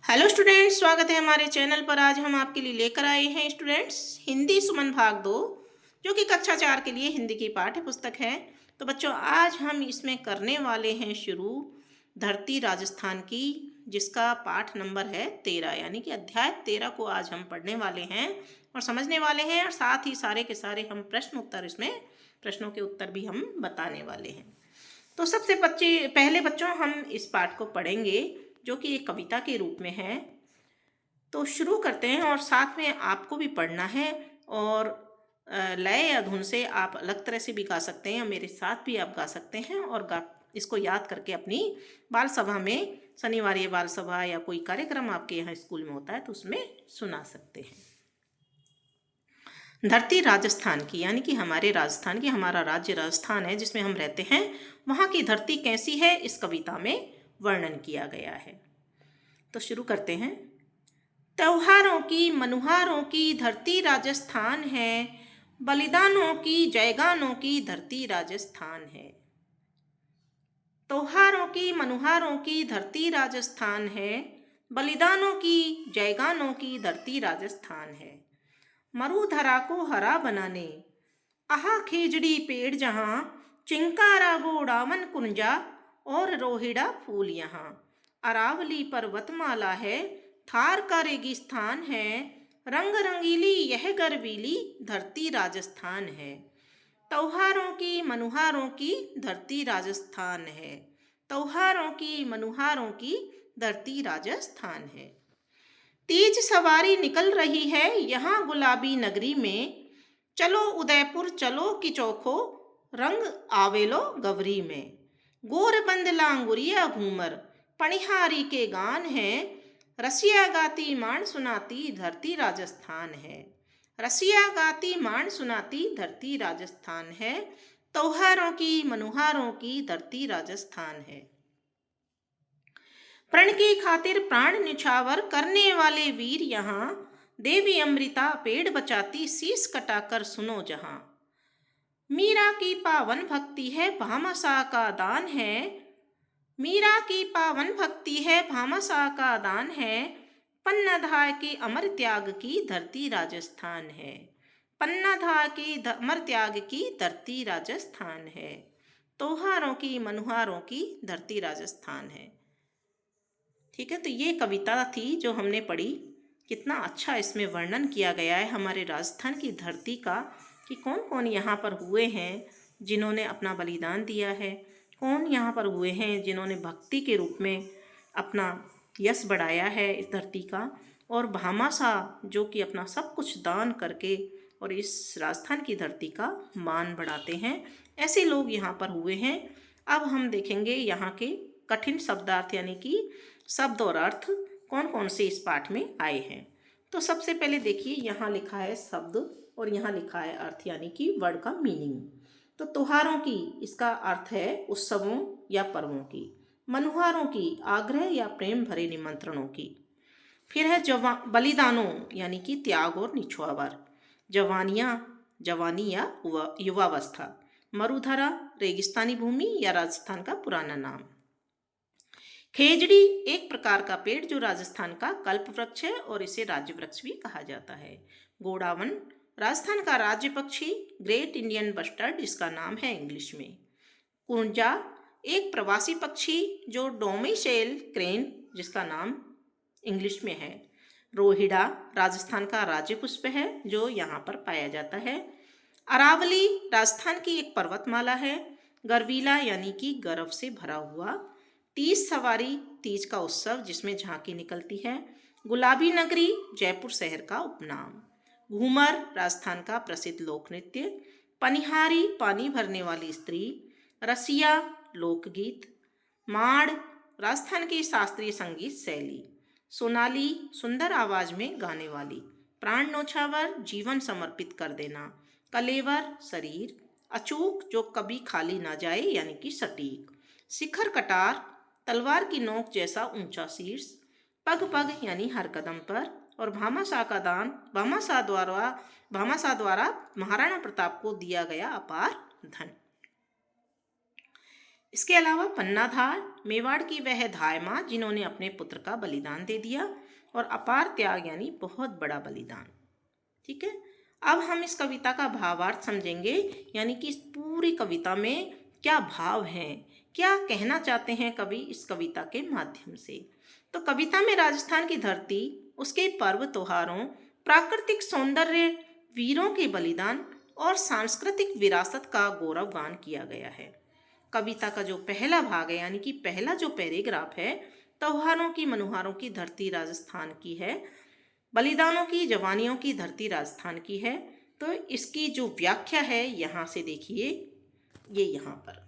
Hello students, स्वागत है हमारे चैनल पर। आज हम आपके लिए लेकर आए हैं स्टूडेंट्स हिंदी सुमन भाग 2, जो कि कक्षा 4 के लिए हिंदी की पाठ्य पुस्तक है। तो बच्चों, आज हम इसमें करने वाले हैं शुरू धरती राजस्थान की, जिसका पाठ नंबर है 13, यानी कि अध्याय 13 को आज हम पढ़ने वाले हैं और समझने वाले हैं, और साथ ही सारे के सारे हम प्रश्नों के उत्तर भी हम बताने वाले हैं। तो सबसे पहले बच्चों, हम इस पाठ को पढ़ेंगे जो कि एक कविता के रूप में है। तो शुरू करते हैं, और साथ में आपको भी पढ़ना है, और लय या धुन से आप अलग तरह से भी गा सकते हैं, मेरे साथ भी आप गा सकते हैं, और इसको याद करके अपनी बाल सभा में, शनिवार बाल सभा या कोई कार्यक्रम आपके यहाँ स्कूल में होता है तो उसमें सुना सकते हैं। धरती राजस्थान की, यानी कि हमारे राजस्थान की, हमारा राज्य राजस्थान है जिसमें हम रहते हैं, वहाँ की धरती कैसी है इस कविता में वर्णन किया गया है। तो शुरू करते हैं। त्योहारों की मनुहारों की धरती राजस्थान है, बलिदानों की जयगानों की धरती राजस्थान है। त्योहारों की मनुहारों की धरती राजस्थान है, बलिदानों की जयगानों की धरती राजस्थान है। मरुधरा को हरा बनाने, आहा खेजड़ी पेड़ जहाँ, चिंकारा गोडावन कुंजा और रोहिड़ा फूल यहाँ। अरावली पर्वतमाला है, थार का रेगिस्तान है, रंग रंगीली यह गर्वीली धरती राजस्थान है। त्योहारों की मनुहारों की धरती राजस्थान है, त्योहारों की मनुहारों की धरती राजस्थान है। तीज सवारी निकल रही है यहाँ गुलाबी नगरी में, चलो उदयपुर चलो कि चौखो, रंग आवेलो गवरी में। गोरबंद लांगुरिया घूमर पणिहारी के गान है, रसिया गाती माण सुनाती धरती राजस्थान है। रसिया गाती माण सुनाती धरती राजस्थान है, त्योहारों की मनुहारों की धरती राजस्थान है। प्रण की खातिर प्राण निछावर करने वाले वीर यहाँ, देवी अमृता पेड़ बचाती शीश कटाकर सुनो जहाँ। मीरा की पावन भक्ति है भामाशाह का दान है, मीरा की पावन भक्ति है भामाशाह का दान है। पन्नाधार के अमर त्याग की धरती राजस्थान है, पन्नाधार की अमर त्याग की धरती राजस्थान है। त्योहारों की मनुहारों की धरती राजस्थान है। ठीक है, तो ये कविता थी जो हमने पढ़ी। कितना अच्छा इसमें वर्णन किया गया है हमारे राजस्थान की धरती का, कि कौन कौन यहाँ पर हुए हैं जिन्होंने अपना बलिदान दिया है, कौन यहाँ पर हुए हैं जिन्होंने भक्ति के रूप में अपना यश बढ़ाया है इस धरती का, और भामाशाह जो कि अपना सब कुछ दान करके और इस राजस्थान की धरती का मान बढ़ाते हैं। ऐसे लोग यहाँ पर हुए हैं। अब हम देखेंगे यहाँ के कठिन शब्दार्थ, यानी कि शब्द और अर्थ कौन कौन से इस पाठ में आए हैं। तो सबसे पहले देखिए, यहाँ लिखा है शब्द और यहाँ लिखा है अर्थ, यानी कि वर्ड का मीनिंग। तो त्योहारों की, इसका अर्थ है उत्सवों या पर्वों की। मनुहारों की, आग्रह या प्रेम भरे निमंत्रणों की। फिर है बलिदानों, यानी कि त्याग और निछावर। जवानी या युवावस्था। मरुधरा, रेगिस्तानी भूमि या राजस्थान का पुराना नाम। खेजड़ी, एक प्रकार का पेड़ जो राजस्थान का कल्प वृक्ष है और इसे राज्य वृक्ष भी कहा जाता है। गोडावन, राजस्थान का राज्य पक्षी, ग्रेट इंडियन बस्टर्ड जिसका नाम है इंग्लिश में। कुंजा, एक प्रवासी पक्षी जो डोमिसेल क्रेन जिसका नाम इंग्लिश में है। रोहिड़ा, राजस्थान का राज्य पुष्प है जो यहाँ पर पाया जाता है। अरावली, राजस्थान की एक पर्वतमाला है। गर्वीला, यानी कि गर्व से भरा हुआ। तीज सवारी, तीज का उत्सव जिसमें झांकी निकलती है। गुलाबी नगरी, जयपुर शहर का उपनाम। घूमर, राजस्थान का प्रसिद्ध लोक नृत्य। पनिहारी, पानी भरने वाली स्त्री। रसिया, लोकगीत। माड़, राजस्थान की शास्त्रीय संगीत शैली। सोनाली, सुंदर आवाज में गाने वाली। प्राण न्योछावर, जीवन समर्पित कर देना। कलेवर, शरीर। अचूक, जो कभी खाली ना जाए, यानी कि सटीक। शिखर कटार, तलवार की नोक जैसा ऊंचा शीर्ष। पग पग, यानी हर कदम पर। और भामाशाह का दान, भामाशाह द्वारा महाराणा प्रताप को दिया गया अपार धन। इसके अलावा पन्नाधार, मेवाड़ की वह धाय माँ जिन्होंने अपने पुत्र का बलिदान दे दिया, और अपार त्याग यानी बहुत बड़ा बलिदान। ठीक है, अब हम इस कविता का भावार्थ समझेंगे, यानी कि इस पूरी कविता में क्या भाव हैं, क्या कहना चाहते हैं कवि इस कविता के माध्यम से। तो कविता में राजस्थान की धरती, उसके पर्व त्योहारों, प्राकृतिक सौंदर्य, वीरों के बलिदान और सांस्कृतिक विरासत का गौरवगान किया गया है। कविता का जो पहला भाग है, यानी कि पहला जो पैराग्राफ है, त्योहारों की मनोहारों की धरती राजस्थान की है, बलिदानों की जवानियों की धरती राजस्थान की है। तो इसकी जो व्याख्या है यहाँ से देखिए, ये यहाँ पर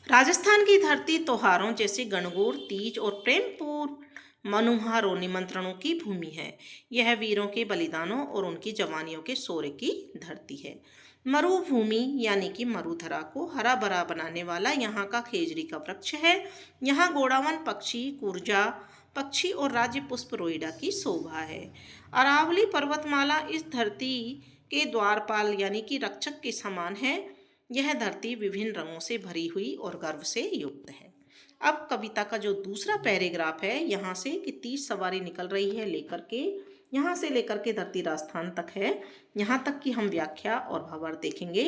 राजस्थान की धरती त्योहारों जैसे गणगौर, तीज और प्रेमपूर्ण मनोहारों निमंत्रणों की भूमि है। यह वीरों के बलिदानों और उनकी जवानियों के शौर्य की धरती है। मरुभूमि यानी कि मरुधरा को हरा भरा बनाने वाला यहाँ का खेजड़ी का वृक्ष है। यहाँ गोड़ावन पक्षी, कुर्जा पक्षी और राज्य पुष्प रोइडा की शोभा है। अरावली पर्वतमाला इस धरती के द्वारपाल यानी कि रक्षक के समान है। यह धरती विभिन्न रंगों से भरी हुई और गर्व से युक्त है। अब कविता का जो दूसरा पैराग्राफ है, यहाँ से कि 30 सवारी निकल रही है लेकर के, यहाँ से लेकर के धरती राजस्थान तक है। यहाँ तक की हम व्याख्या और भावार्थ देखेंगे।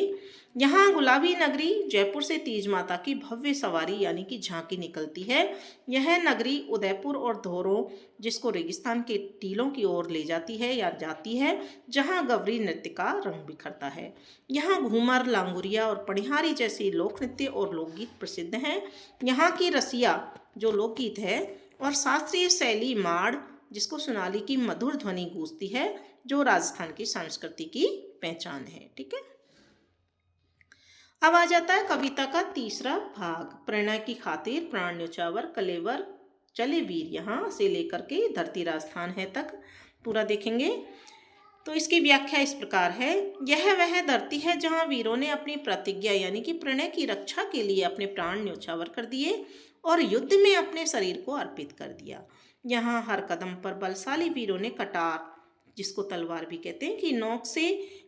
यहाँ गुलाबी नगरी जयपुर से तीज माता की भव्य सवारी यानी कि झांकी निकलती है। यह नगरी उदयपुर और धोरों, जिसको रेगिस्तान के टीलों की ओर ले जाती है या जाती है, जहाँ गवरी नृत्य का रंग बिखरता है। यहाँ घूमर, लांगुरिया और पनिहारी जैसे लोक नृत्य और लोकगीत प्रसिद्ध हैं। यहाँ की रसिया जो लोकगीत है और शास्त्रीय शैली माड़, जिसको सोनाली की मधुर ध्वनि गूंजती है, जो राजस्थान की संस्कृति की पहचान है। ठीक है, अब आ जाता है कविता का तीसरा भाग, प्रेरणा की खातिर प्राण न्योछावर कलेवर चले वीर, यहाँ से लेकर के धरती राजस्थान है तक पूरा देखेंगे। तो इसकी व्याख्या इस प्रकार है। यह वह धरती है जहाँ वीरों ने अपनी प्रतिज्ञा यानी कि प्रणय की रक्षा के लिए अपने प्राण न्योछावर कर दिए और युद्ध में अपने शरीर को अर्पित कर दिया। यहाँ हर कदम पर बलशाली वीरों ने कटार, जिसको तलवार भी कहते हैं, कि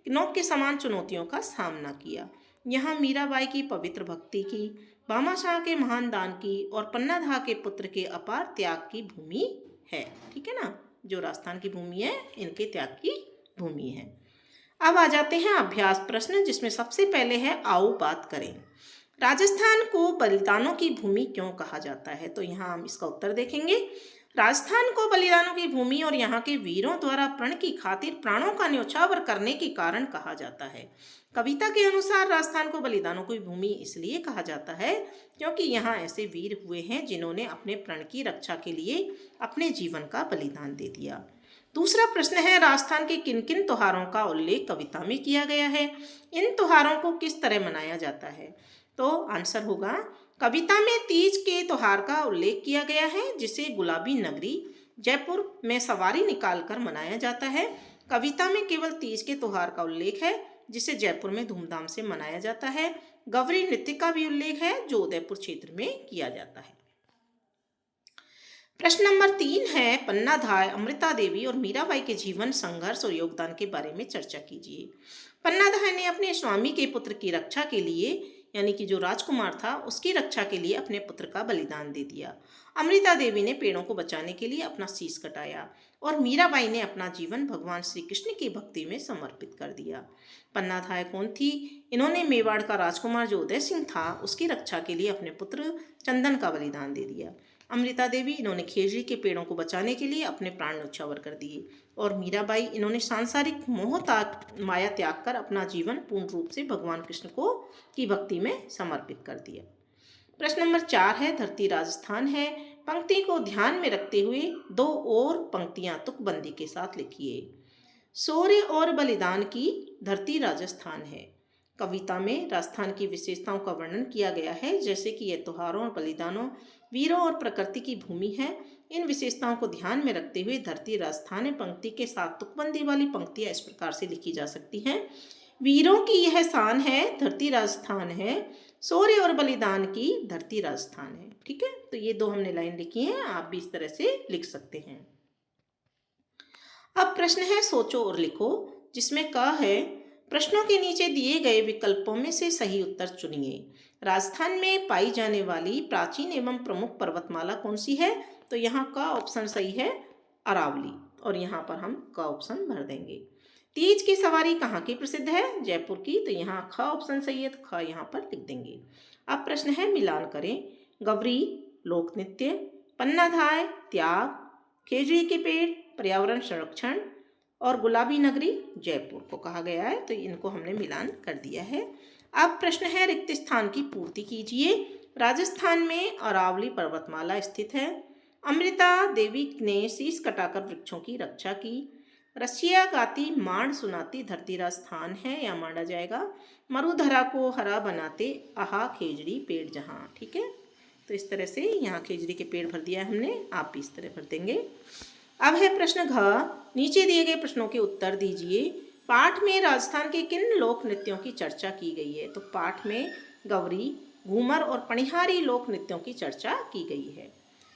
नोक के समान चुनौतियों का सामना किया। यहाँ मीराबाई की पवित्र भक्ति की, बामा शाह के महान दान की और पन्नाधा के पुत्र के अपार त्याग की भूमि है। ठीक है ना, जो राजस्थान की भूमि है, इनके त्याग की भूमि है। अब आ जाते हैं अभ्यास प्रश्न, जिसमें सबसे पहले है आओ बात करें। राजस्थान को बलिदानों की भूमि क्यों कहा जाता है? तो यहाँ हम इसका उत्तर देखेंगे। राजस्थान को बलिदानों की भूमि और यहाँ के वीरों द्वारा प्रण की खातिर प्राणों का न्योछावर करने के कारण कहा जाता है। कविता के अनुसार राजस्थान को बलिदानों की भूमि इसलिए कहा जाता है क्योंकि यहाँ ऐसे वीर हुए हैं जिन्होंने अपने प्रण की रक्षा के लिए अपने जीवन का बलिदान दे दिया। दूसरा प्रश्न है, राजस्थान के किन किन त्योहारों का उल्लेख कविता में किया गया है? इन त्योहारों को किस तरह मनाया जाता है? तो आंसर होगा, कविता में तीज के त्योहार का उल्लेख किया गया है, जिसे गुलाबी नगरी जयपुर में सवारी निकालकर मनाया जाता है। कविता में केवल तीज के त्योहार का उल्लेख है, जिसे जयपुर में धूमधाम से मनाया जाता है। गवरी नृत्य का भी उल्लेख है, जो उदयपुर क्षेत्र में किया जाता है। प्रश्न नंबर 3 है, पन्नाधाय, अमृता देवी और मीराबाई के जीवन, संघर्ष और योगदान के बारे में चर्चा कीजिए। पन्नाधाय ने अपने स्वामी के पुत्र की रक्षा के लिए, यानी कि जो राजकुमार था, उसकी रक्षा के लिए अपने पुत्र का बलिदान दे दिया। अमृता देवी ने पेड़ों को बचाने के लिए अपना शीश कटाया और मीराबाई ने अपना जीवन भगवान श्री कृष्ण की भक्ति में समर्पित कर दिया। पन्नाधाय कौन थी? इन्होंने मेवाड़ का राजकुमार जो उदय सिंह था, उसकी रक्षा के लिए अपने पुत्र चंदन का बलिदान दे दिया। अमृता देवी, इन्होंने खेजड़ी के पेड़ों को बचाने के लिए अपने प्राण न्योछावर कर दिए। और मीराबाई, इन्होंने सांसारिक मोह माया त्याग कर अपना जीवन पूर्ण रूप से भगवान कृष्ण को की भक्ति में समर्पित कर दिया। प्रश्न नंबर 4 है, धरती राजस्थान है, पंक्ति को ध्यान में रखते हुए 2 और पंक्तियां तुकबंदी के साथ लिखिए। शौर्य और बलिदान की धरती राजस्थान है। कविता में राजस्थान की विशेषताओं का वर्णन किया गया है, जैसे कि यह त्योहारों और बलिदानों, वीरों और प्रकृति की भूमि है। इन विशेषताओं को ध्यान में रखते हुए धरती राजस्थान पंक्ति के साथ तुकबंदी वाली पंक्तियां इस प्रकार से लिखी जा सकती हैं। वीरों की यह शान है, धरती राजस्थान है, शौर्य और बलिदान की धरती राजस्थान है। ठीक है, तो ये 2 हमने लाइन लिखी हैं, आप भी इस तरह से लिख सकते हैं। अब प्रश्न है, सोचो और लिखो, जिसमें क है, प्रश्नों के नीचे दिए गए विकल्पों में से सही उत्तर चुनिए। राजस्थान में पाई जाने वाली प्राचीन एवं प्रमुख पर्वतमाला कौन सी है? तो यहाँ का ऑप्शन सही है अरावली, और यहाँ पर हम का ऑप्शन भर देंगे। तीज की सवारी कहाँ की प्रसिद्ध है? जयपुर की, तो यहाँ ख ऑप्शन सही है, तो ख यहाँ पर लिख देंगे। अब प्रश्न है, मिलान करें। गवरी लोक नृत्य, पन्नाधाय त्याग, खेजड़ी के पेड़ पर्यावरण संरक्षण और गुलाबी नगरी जयपुर को कहा गया है, तो इनको हमने मिलान कर दिया है। अब प्रश्न है, रिक्त स्थान की पूर्ति कीजिए। राजस्थान में अरावली पर्वतमाला स्थित है। अमृता देवी ने शीश कटाकर वृक्षों की रक्षा की। रसिया गाती मांड सुनाती धरती राजस्थान है, या मांडा जाएगा। मरुधरा को हरा बनाते आहा खेजड़ी पेड़ जहाँ। ठीक है, तो इस तरह से यहाँ खेजड़ी के पेड़ भर दिया है हमने, आप भी इस तरह भर देंगे। अब है प्रश्न घ, नीचे दिए गए प्रश्नों के उत्तर दीजिए। पाठ में राजस्थान के किन लोक नृत्यों की चर्चा की गई है? तो पाठ में गवरी, घूमर और पनिहारी लोक नृत्यों की चर्चा की गई है।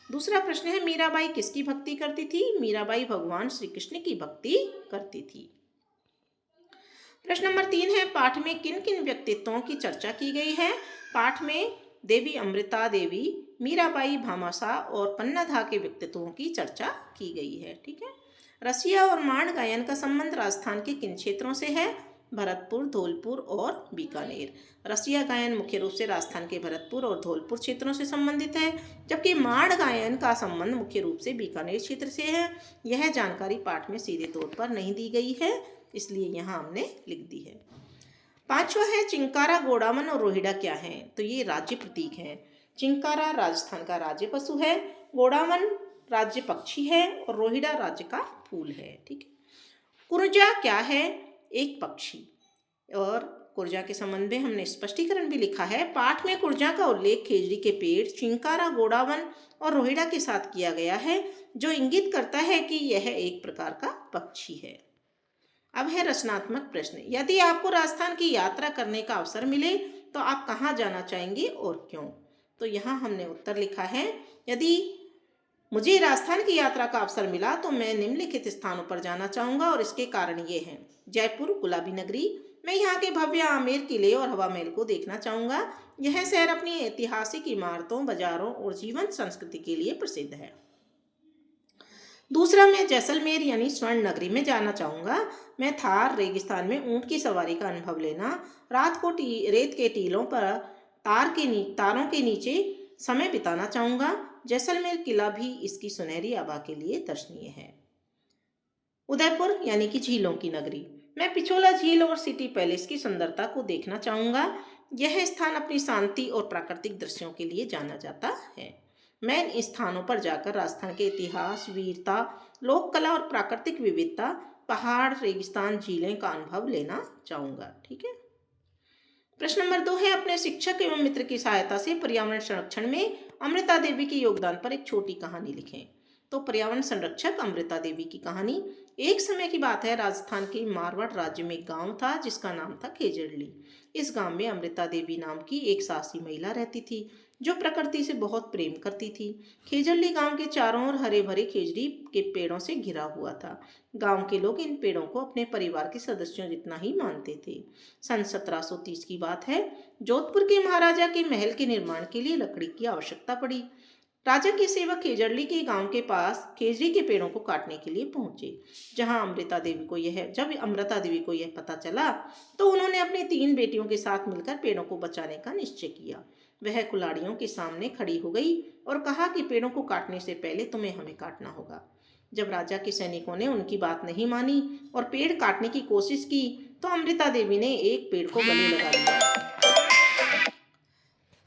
दूसरा प्रश्न है, मीराबाई किसकी भक्ति करती थी? मीराबाई भगवान श्री कृष्ण की भक्ति करती थी। प्रश्न नंबर 3 है, पाठ में किन किन व्यक्तित्वों की चर्चा की गई है? पाठ में देवी अमृता देवी, मीराबाई भामाशाह और पन्नाधा के व्यक्तित्वों की चर्चा की गई है। ठीक है, रसिया और मांड गायन का संबंध राजस्थान के किन क्षेत्रों से है? भरतपुर, धौलपुर और बीकानेर। रसिया गायन मुख्य रूप से राजस्थान के भरतपुर और धौलपुर क्षेत्रों से संबंधित है, जबकि मांड गायन का संबंध मुख्य रूप से बीकानेर क्षेत्र से है। यह जानकारी पाठ में सीधे तौर पर नहीं दी गई है, इसलिए यहाँ हमने लिख दी है। पांचवा है, चिंकारा, गोडावन और रोहिड़ा क्या है? तो ये राज्य प्रतीक हैं। चिंकारा राजस्थान का राज्य पशु है, गोडावन राज्य पक्षी है और रोहिड़ा राज्य का फूल है। ठीक है, कुर्जा क्या है? एक पक्षी। और कुर्जा के संबंध में हमने स्पष्टीकरण भी लिखा है। पाठ में कुर्जा का उल्लेख खेजड़ी के पेड़, चिंकारा, गोडावन और रोहिड़ा के साथ किया गया है, जो इंगित करता है कि यह एक प्रकार का पक्षी है। अब है रचनात्मक प्रश्न। यदि आपको राजस्थान की यात्रा करने का अवसर मिले तो आप कहाँ जाना चाहेंगे और क्यों? तो यहाँ हमने उत्तर लिखा है, यदि मुझे राजस्थान की यात्रा का अवसर मिला तो मैं निम्नलिखित स्थानों पर जाना चाहूँगा और इसके कारण ये हैं। जयपुर गुलाबी नगरी, मैं यहाँ के भव्य आमेर किले और हवा महल को देखना चाहूँगा। यह शहर अपनी ऐतिहासिक इमारतों, बाजारों और जीवंत संस्कृति के लिए प्रसिद्ध है। दूसरा, मैं जैसलमेर यानी स्वर्ण नगरी में जाना चाहूँगा। मैं थार रेगिस्तान में ऊँट की सवारी का अनुभव लेना, रात को रेत के टीलों पर तारों के नीचे समय बिताना चाहूँगा। जैसलमेर किला भी इसकी सुनहरी आभा के लिए दर्शनीय है। उदयपुर यानी कि झीलों की नगरी, मैं पिछोला झील और सिटी पैलेस की सुंदरता को देखना चाहूँगा। यह स्थान अपनी शांति और प्राकृतिक दृश्यों के लिए जाना जाता है। मैं इन स्थानों पर जाकर राजस्थान के इतिहास, वीरता, लोक कला और प्राकृतिक विविधता, पहाड़, रेगिस्तान, झीलें का अनुभव लेना चाहूँगा। ठीक है, प्रश्न नंबर 2 है, अपने शिक्षक एवं मित्र की सहायता से पर्यावरण संरक्षण में अमृता देवी के योगदान पर एक छोटी कहानी लिखें। तो पर्यावरण संरक्षक अमृता देवी की कहानी। एक समय की बात है, राजस्थान के मारवाड़ राज्य में एक गांव था जिसका नाम था खेजड़ली। इस गांव में अमृता देवी नाम की एक साहसी महिला रहती थी जो प्रकृति से बहुत प्रेम करती थी। खेजड़ली गांव के चारों ओर हरे भरे खेजड़ी के पेड़ों से घिरा हुआ था। गांव के लोग इन पेड़ों को अपने परिवार के सदस्यों जितना ही मानते थे। सन 1730 की बात है, जोधपुर के महाराजा के महल के निर्माण के लिए लकड़ी की आवश्यकता पड़ी। राजा के सेवक खेजड़ली के गांव के पास खेजड़ी के पेड़ों को काटने के लिए पहुंचे। जब अमृता देवी को यह पता चला तो उन्होंने अपनी 3 बेटियों के साथ मिलकर पेड़ों को बचाने का निश्चय किया। वह कुल्हाड़ियों के सामने खड़ी हो गई और कहा कि पेड़ों को काटने से पहले तुम्हें हमें काटना होगा। जब राजा के सैनिकों ने उनकी बात नहीं मानी और पेड़ काटने की कोशिश की तो अमृता देवी ने एक पेड़ को गले लगा दिया,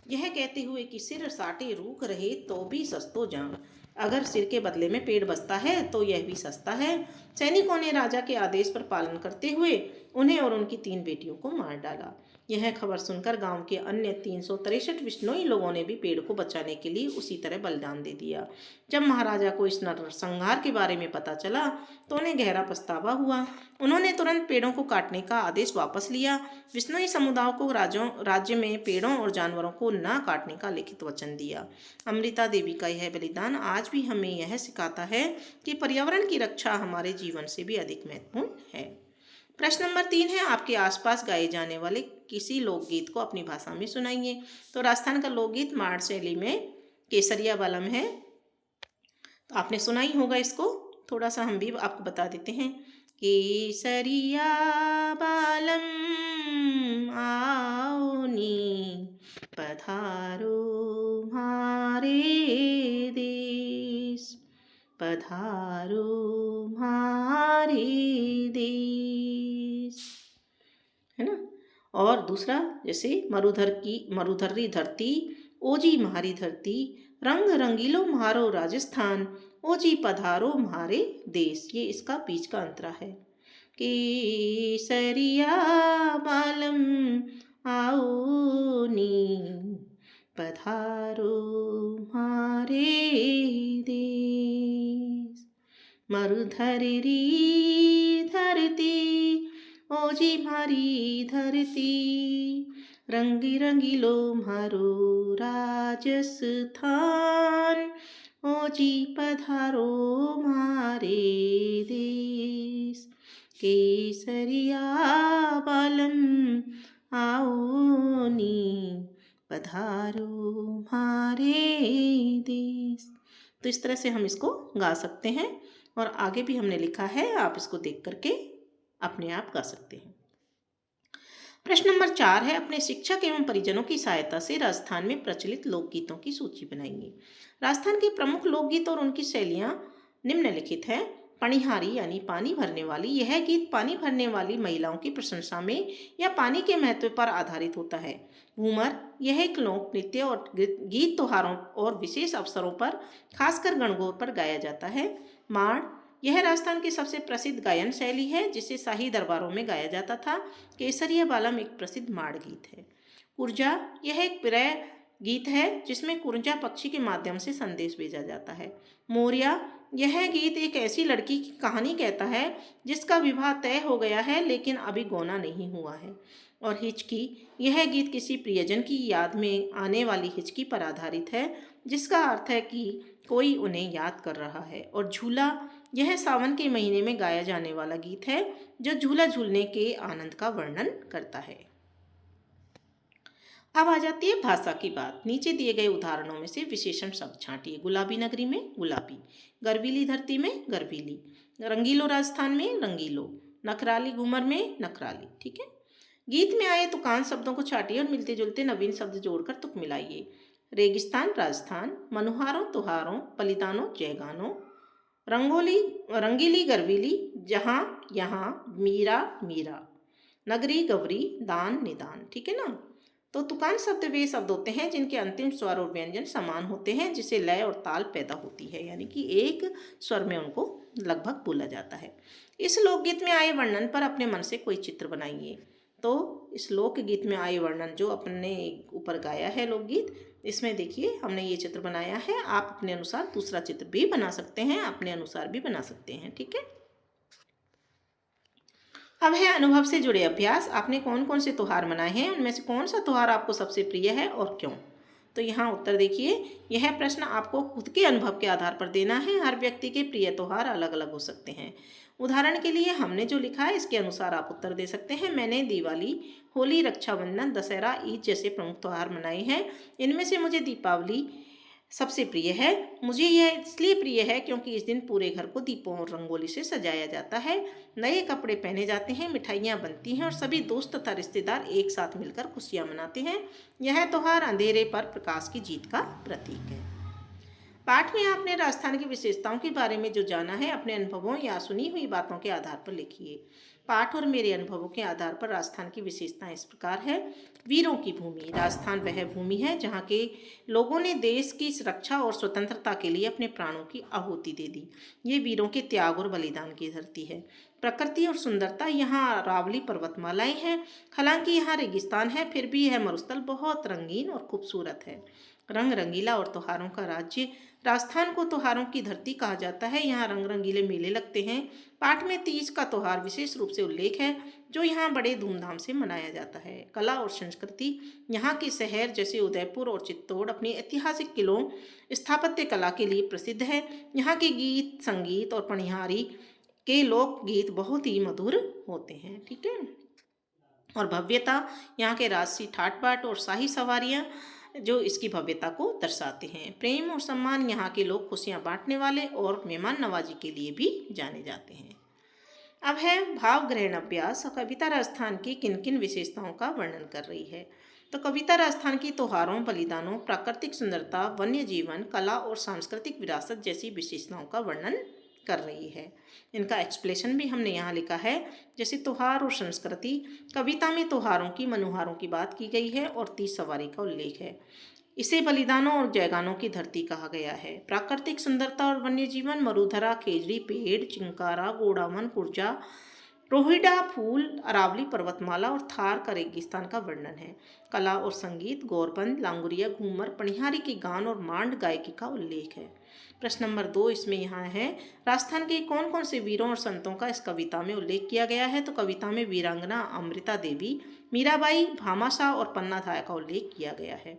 यह कहते हुए कि सिर साटे रूख रहे तो भी सस्तो जान। अगर सिर के बदले में पेड़ बचता है तो यह भी सस्ता है। सैनिकों ने राजा के आदेश पर पालन करते हुए उन्हें और उनकी 3 बेटियों को मार डाला। यह खबर सुनकर गांव के अन्य 363 विष्णुई लोगों ने भी पेड़ को बचाने के लिए उसी तरह बलिदान दे दिया। जब महाराजा को इस नरसंहार के बारे में पता चला तो उन्हें गहरा पछतावा हुआ। उन्होंने तुरंत पेड़ों को काटने का आदेश वापस लिया। विष्णुई समुदाय को राज्य में पेड़ों और जानवरों को न काटने का लिखित वचन दिया। अमृता देवी का यह बलिदान आज भी हमें यह सिखाता है कि पर्यावरण की रक्षा हमारे जीवन से भी अधिक महत्वपूर्ण है। प्रश्न नंबर 3 है, आपके आसपास गाए जाने वाले किसी लोकगीत को अपनी भाषा में सुनाइए। तो राजस्थान का लोकगीत माड़ शैली में केसरिया बालम है। तो आपने सुना ही होगा इसको, थोड़ा सा हम भी आपको बता देते हैं। केसरिया बालम आओनी, पधारो मारे देश, पधारो मारे देश, है ना। और दूसरा जैसे मरुधरी धरती, ओजी म्हारी धरती, रंग रंगीलो म्हारो राजस्थान, ओजी पधारो म्हारे देश, ये इसका बीच का अंतरा है। केसरिया बालम आओनी, पधारो म्हारे देश, मरुधरी धरती, ओजी म्हारी धरती, रंगी रंगीलो म्हारो राजस्थान, ओजी पधारो म्हारे देश, केसरिया बालम आओनी, पधारो म्हारे देश। तो इस तरह से हम इसको गा सकते हैं और आगे भी हमने लिखा है, आप इसको देख करके अपने आप गा सकते हैं। प्रश्न नंबर 4 है, अपने शिक्षक एवं परिजनों की सहायता से राजस्थान में प्रचलित लोकगीतों की सूची बनाइए। राजस्थान के प्रमुख लोकगीत और उनकी शैलियाँ निम्नलिखित हैं। पणिहारी यानी पानी भरने वाली, यह गीत पानी भरने वाली महिलाओं की प्रशंसा में या पानी के महत्व पर आधारित होता है। घूमर, यह एक लोक नृत्य और गीत त्योहारों और विशेष अवसरों पर, खासकर गणगौर पर गाया जाता है। माड़, यह राजस्थान की सबसे प्रसिद्ध गायन शैली है जिसे शाही दरबारों में गाया जाता था। केसरिया बालम एक प्रसिद्ध माड़ गीत है। कुरजा, यह एक प्रिय गीत है जिसमें कुरजा पक्षी के माध्यम से संदेश भेजा जाता है। मोरिया, यह गीत एक ऐसी लड़की की कहानी कहता है जिसका विवाह तय हो गया है लेकिन अभी गौना नहीं हुआ है। और हिचकी, यह गीत किसी प्रियजन की याद में आने वाली हिचकी पर आधारित है जिसका अर्थ है कि कोई उन्हें याद कर रहा है। और झूला, यह सावन के महीने में गाया जाने वाला गीत है जो झूला झूलने के आनंद का वर्णन करता है। अब आ जाती है भाषा की बात। नीचे दिए गए उदाहरणों में से विशेषण शब्द छांटिए। गुलाबी नगरी में गुलाबी, गर्वीली धरती में गर्वीली, रंगीलो राजस्थान में रंगीलो, नखराली घूमर में नखराली। ठीक है। गीत में आए तुकान शब्दों को छाटिए और मिलते जुलते नवीन शब्द जोड़कर तुक मिलाइए। रेगिस्तान राजस्थान, मनुहारों तुहारों, बलिदानों जयगानों, रंगीली गर्वीली, जहाँ यहाँ, मीरा मीरा, नगरी गवरी, दान निदान। ठीक है ना। तो तुकान शब्द वे शब्द होते हैं जिनके अंतिम स्वर और व्यंजन समान होते हैं, जिससे लय और ताल पैदा होती है, यानी कि एक स्वर में उनको लगभग बोला जाता है। इस लोकगीत में आए वर्णन पर अपने मन से कोई चित्र बनाइए। तो इस लोकगीत में आए वर्णन जो अपने ऊपर गाया है लोकगीत, इसमें देखिए हमने ये चित्र बनाया है। आप अपने अनुसार दूसरा चित्र भी बना सकते हैं, अपने अनुसार भी बना सकते हैं। ठीक है। अब है अनुभव से जुड़े अभ्यास। आपने कौन कौन से त्योहार मनाए हैं, उनमें से कौन सा त्योहार आपको सबसे प्रिय है और क्यों। तो यहाँ उत्तर देखिए। यह प्रश्न आपको खुद के अनुभव के आधार पर देना है। हर व्यक्ति के प्रिय त्योहार अलग अलग हो सकते हैं। उदाहरण के लिए हमने जो लिखा है इसके अनुसार आप उत्तर दे सकते हैं। मैंने दिवाली, होली, रक्षाबंधन, दशहरा, ईद जैसे प्रमुख त्योहार मनाए हैं। इनमें से मुझे दीपावली सबसे प्रिय है। मुझे यह इसलिए प्रिय है क्योंकि इस दिन पूरे घर को दीपों और रंगोली से सजाया जाता है, नए कपड़े पहने जाते हैं, मिठाइयाँ बनती हैं और सभी दोस्त तथा रिश्तेदार एक साथ मिलकर खुशियाँ मनाते हैं। यह त्योहार अंधेरे पर प्रकाश की जीत का प्रतीक है। पाठ में आपने राजस्थान की विशेषताओं के बारे में जो जाना है अपने अनुभवों या सुनी हुई बातों के आधार पर लिखिए। पाठ और मेरे अनुभवों के आधार पर राजस्थान की विशेषताएं इस प्रकार है। वीरों की भूमि, राजस्थान वह भूमि है जहाँ के लोगों ने देश की सुरक्षा और स्वतंत्रता के लिए अपने प्राणों की आहुति दे दी। ये वीरों के त्याग और बलिदान की धरती है। प्रकृति और सुंदरता, यहाँ रावली पर्वतमालाएं हैं, हालांकि यहाँ रेगिस्तान है, फिर भी यह मरुस्थल बहुत रंगीन और खूबसूरत है। रंग रंगीला और त्योहारों का राज्य, राजस्थान को त्योहारों की धरती कहा जाता है। यहाँ रंग रंगीले मेले लगते हैं। पाठ में तीज का त्योहार विशेष रूप से उल्लेख है जो यहाँ बड़े धूमधाम से मनाया जाता है। कला और संस्कृति, यहाँ के शहर जैसे उदयपुर और चित्तौड़ अपनी ऐतिहासिक किलों, स्थापत्य कला के लिए प्रसिद्ध है। यहाँ के गीत, संगीत और पणिहारी के लोकगीत बहुत ही मधुर होते हैं। ठीक है। और भव्यता, यहाँ के राजसी ठाट बाट और शाही सवारियाँ जो इसकी भव्यता को दर्शाते हैं। प्रेम और सम्मान, यहाँ के लोग खुशियाँ बांटने वाले और मेहमान नवाजी के लिए भी जाने जाते हैं। अब है भाव ग्रहण अभ्यास। कविता राजस्थान की किन किन विशेषताओं का वर्णन कर रही है। तो कविता राजस्थान की त्योहारों, बलिदानों, प्राकृतिक सुंदरता, वन्य जीवन, कला और सांस्कृतिक विरासत जैसी विशेषताओं का वर्णन कर रही है। इनका एक्सप्लेशन भी हमने यहाँ लिखा है। जैसे त्योहार और संस्कृति, कविता में त्योहारों की, मनोहारों की बात की गई है और तीज सवारी का उल्लेख है। इसे बलिदानों और जयगानों की धरती कहा गया है। प्राकृतिक सुंदरता और वन्य जीवन, मरुधरा, खेजड़ी पेड़, चिंकारा, गोडावन, कुर्जा, रोहिडा फूल, अरावली पर्वतमाला और थार का रेगिस्तान का वर्णन है। कला और संगीत, गौरबंद, लांगुरिया, घूमर, पनिहारी के गान और मांड गायकी का उल्लेख है। प्रश्न नंबर 2 इसमें यहाँ है, राजस्थान के कौन कौन से वीरों और संतों का इस कविता में उल्लेख किया गया है। तो कविता में वीरांगना अमृता देवी, मीराबाई, भामाशाह और पन्नाधाय का उल्लेख किया गया है।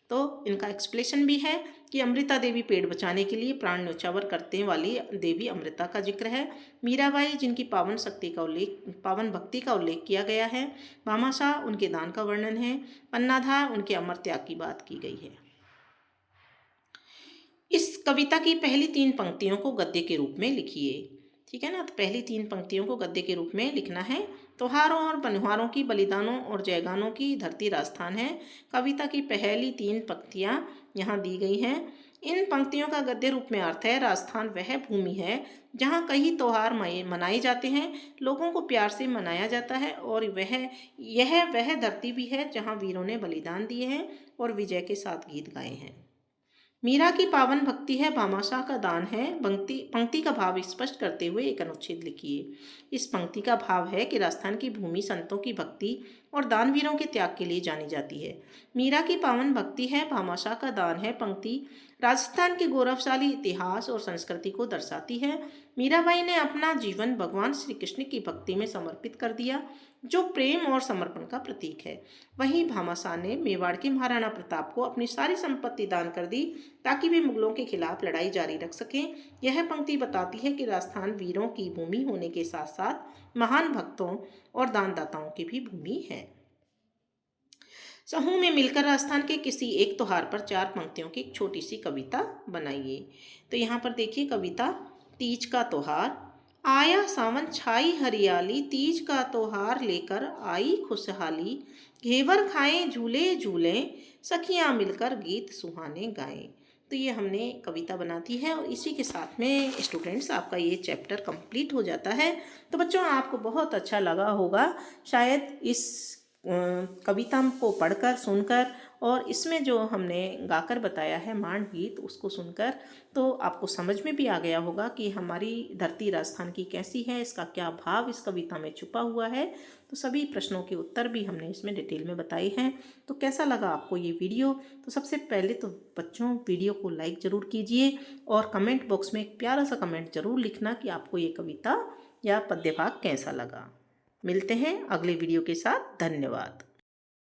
तो इनका एक्सप्लेशन भी है कि अमृता देवी पेड़ बचाने के लिए प्राण न्योछावर करने वाली देवी अमृता का जिक्र है। मीराबाई जिनकी पावन भक्ति का उल्लेख किया गया है। भामाशाह उनके दान का वर्णन है। पन्नाधाय उनके अमर त्याग की बात की गई है। इस कविता की पहली 3 पंक्तियों को गद्य के रूप में लिखिए। ठीक है ना। तो पहली 3 पंक्तियों को गद्य के रूप में लिखना है। त्योहारों और मनोहारों की, बलिदानों और जयगानों की धरती राजस्थान है। कविता की पहली 3 पंक्तियां यहाँ दी गई हैं। इन पंक्तियों का गद्य रूप में अर्थ है, राजस्थान वह भूमि है जहाँ कई त्योहार मनाए जाते हैं, लोगों को प्यार से मनाया जाता है और यह वह धरती भी है जहाँ वीरों ने बलिदान दिए हैं और विजय के साथ गीत गाए हैं। मीरा की पावन भक्ति है, भामाशाह का दान है। पंक्ति का भाव स्पष्ट करते हुए एक अनुच्छेद लिखिए। इस पंक्ति का भाव है कि राजस्थान की भूमि संतों की भक्ति और दानवीरों के त्याग के लिए जानी जाती है। मीरा की पावन भक्ति है, भामाशाह का दान है पंक्ति राजस्थान के गौरवशाली इतिहास और संस्कृति को दर्शाती है। मीराबाई ने अपना जीवन भगवान श्री कृष्ण की भक्ति में समर्पित कर दिया, जो प्रेम और समर्पण का प्रतीक है। वहीं भामाशाह ने मेवाड़ के महाराणा प्रताप को अपनी सारी संपत्ति दान कर दी ताकि वे मुगलों के खिलाफ लड़ाई जारी रख सकें। यह पंक्ति बताती है कि राजस्थान वीरों की भूमि होने के साथ साथ महान भक्तों और दानदाताओं की भी भूमि है। समूह में मिलकर राजस्थान के किसी एक त्योहार पर 4 पंक्तियों की एक छोटी सी कविता बनाइए। तो यहाँ पर देखिए कविता। तीज का त्योहार, आया सावन छाई हरियाली, तीज का त्योहार लेकर आई खुशहाली, घेवर खाएं झूले झूले, सखियाँ मिलकर गीत सुहाने गाएं। तो ये हमने कविता बनाती है और इसी के साथ में स्टूडेंट्स आपका ये चैप्टर कंप्लीट हो जाता है। तो बच्चों आपको बहुत अच्छा लगा होगा शायद इस कविता को पढ़कर, सुनकर और इसमें जो हमने गाकर बताया है मांड गीत उसको सुनकर, तो आपको समझ में भी आ गया होगा कि हमारी धरती राजस्थान की कैसी है, इसका क्या भाव इस कविता में छुपा हुआ है। तो सभी प्रश्नों के उत्तर भी हमने इसमें डिटेल में बताए हैं। तो कैसा लगा आपको ये वीडियो। तो सबसे पहले तो बच्चों वीडियो को लाइक ज़रूर कीजिए और कमेंट बॉक्स में एक प्यारा सा कमेंट ज़रूर लिखना कि आपको ये कविता या पद्य भाग कैसा लगा। मिलते हैं अगले वीडियो के साथ। धन्यवाद।